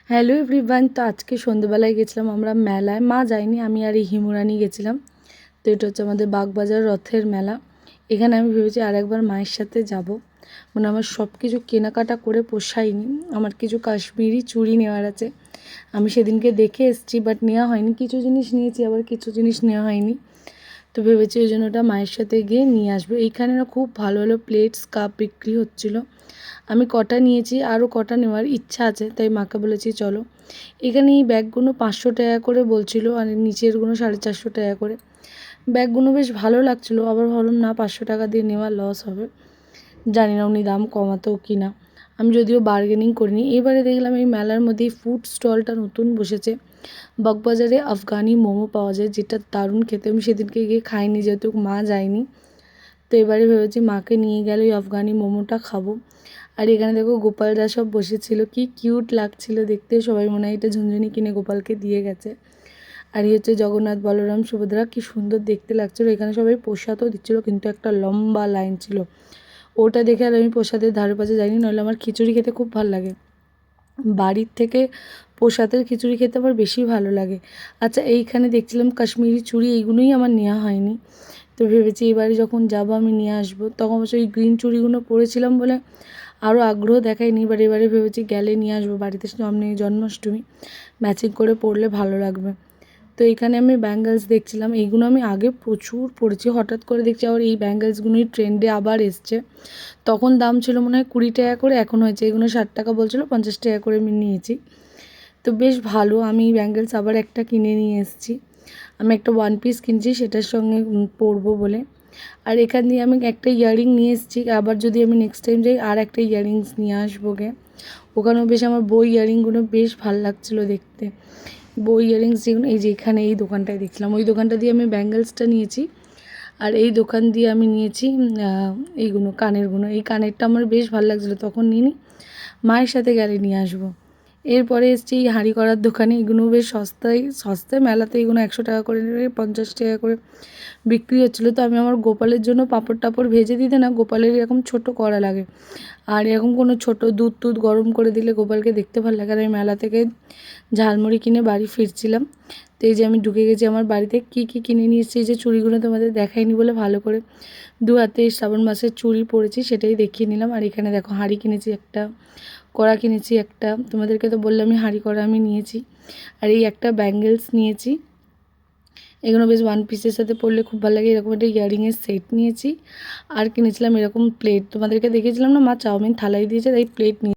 Hello everyone. তো আজকে সন্ধ্যেবেলায় গেছিলাম আমরা মেলায়, মা যায়নি, আমি আর এই হিমুরানি গেছিলাম। তো এটা হচ্ছে আমাদের বাগবাজার রথের মেলা। এখানে আমি ভেবেছি আর একবার মায়ের সাথে যাব। মানে আমার সব কিছু কেনাকাটা করে পোষায়নি, আমার কিছু কাশ্মীরি চুড়ি নেওয়ার আছে। আমি সেদিনকে দেখে এসেছি, বাট নেওয়া হয়নি। কিছু জিনিস নিয়েছি, আবার কিছু জিনিস নেওয়া হয়নি। তো ভেবেছি ওই জন্য ওটা মায়ের সাথে গিয়ে নিয়ে আসবো। এইখানে না খুব ভালো ভালো প্লেটস কাপ বিক্রি হচ্ছিলো। আমি কটা নিয়েছি, আরও কটা নেওয়ার ইচ্ছা আছে, তাই মাকে বলেছি চলো। এখানে এই ব্যাগগুলো 500 টাকা করে বলছিল, আর নিচেরগুলো 450 টাকা করে। ব্যাগগুলো বেশ ভালো লাগছিলো, আবার ভাবলাম না 500 টাকা দিয়ে নেওয়া লস হবে। জানি না উনি দাম কমাতেও কি না, আমি যদিও বার্গেনিং করিনি। এবারে দেখলাম এই মেলার মধ্যে ফুড স্টলটা নতুন বসেছে। বাগবাজারে আফগানি মোমো পাওয়া যায়, যেটা দারুণ খেতে। আমি সেদিনকে গিয়ে খাইনি, যেহেতু মা যায়নি। তো এবারে ভেবেছি মাকে নিয়ে গেলে ওই আফগানি মোমোটা খাবো। আর এখানে দেখো গোপালরা সব বসেছিল, কি কিউট লাগছিল দেখতে। সবাই মনে হয় এটা ঝুনঝুনি কিনে গোপালকে দিয়ে গেছে। আর এই হচ্ছে জগন্নাথ, বলরাম, সুভদ্রা, কি সুন্দর দেখতে লাগছিলো। এখানে সবাই প্রসাদও দিচ্ছিলো, কিন্তু একটা লম্বা লাইন ছিল। ওটা দেখে আর আমি প্রসাদের ধারে পাশে যাইনি, নইলে আমার খিচুড়ি খেতে খুব ভালো লাগে। বাড়ির থেকে প্রসাদের খিচুড়ি খেতে আমার বেশি ভালো লাগে। আচ্ছা, এইখানে দেখছিলাম কাশ্মীরি চুড়ি, এইগুলোই আমার নেওয়া হয়নি। তো ভেবেছি এবারে যখন যাবো আমি নিয়ে আসবো। তখন অবশ্য ওই গ্রিন চুড়িগুলো পরেছিলাম বলে আরও আগ্রহ দেখায়নি, বাট এবারে ভেবেছি গেলে নিয়ে আসবো। বাড়িতে সামনে জন্মাষ্টমী, ম্যাচিং করে পরলে ভালো লাগবে। তো এখানে আমি ব্যাঙ্গেলস দেখছিলাম, এইগুলো আমি আগে প্রচুর পরেছি, হঠাৎ করে দেখছি আবার এই ব্যাঙ্গেলসগুলোই ট্রেন্ডে আবার এসছে। তখন দাম ছিল মনে হয় 20 টাকা করে, এখন হয়েছে এগুলো 60 টাকা বলছিলো, 50 টাকা করে আমি নিয়েছি। তো বেশ ভালো, আমি ব্যাঙ্গেলস আবার একটা কিনে নিয়ে এসেছি। আমি একটা ওয়ান পিস কিনছি সেটার সঙ্গে পরবো বলে। আর এখান দিয়ে আমি একটা ইয়াররিং নিয়ে এসেছি, আবার যদি আমি নেক্সট টাইম যাই আর একটা ইয়াররিংস নিয়ে আসবো গে। ওখানেও বেশ আমার বই ইয়াররিংগুলো বেশ ভালো লাগছিলো দেখতে। বই ইয়াররিংস যেগুলো এই যে এখানে এই দোকানটায় দেখলাম, ওই দোকানটা দিয়ে আমি ব্যাঙ্গেলসটা নিয়েছি। আর এই দোকান দিয়ে আমি নিয়েছি এইগুলো কানেরগুলো। এই কানেরটা আমার বেশ ভালো লাগছিলো, তখন নিইনি, মায়ের সাথে গেলে নিয়ে আসবো। এরপরে এসেছি এই হাঁড়ি করার দোকানে, এগুলো বেশ সস্তায় মেলাতে এগুলো 100 টাকা করে নেবে, 50 টাকা করে বিক্রি হচ্ছিলো। তো আমি আমার গোপালের জন্য পাঁপড় টাপড় ভেজে দিতে, না গোপালের এরকম ছোটো কড়া লাগে, আর এরকম কোনো ছোটো দুধ গরম করে দিলে গোপালকে দেখতে ভালো লাগে। আর আমি মেলা থেকে ঝালমুড়ি কিনে বাড়ি ফিরছিলাম। তো এই যে আমি ঢুকে গেছি আমার বাড়িতে। কী কী কিনে নিয়ে এসেছি, এই যে চুড়িগুলো তোমাদের দেখাইনি বলে ভালো করে 2 হাতে শ্রাবণ মাসের চুড়ি পরেছি, সেটাই দেখিয়ে নিলাম। আর এখানে দেখো হাঁড়ি কিনেছি একটা, কড়া কিনেছি একটা, তোমাদেরকে তো বললাম আমি হাঁড়ি কড়া আমি নিয়েছি। আর এই একটা ব্যাঙ্গেলস নিয়েছি, এগুলো বেশ ওয়ান পিসের সাথে পরলে খুব ভালো লাগে। এরকম একটা ইয়াররিংয়ের সেট নিয়েছি। আর কিনেছিলাম এরকম প্লেট, তোমাদেরকে দেখিয়েছিলাম না মা চাউমিন থালাই দিয়েছে, তাই প্লেট নিয়ে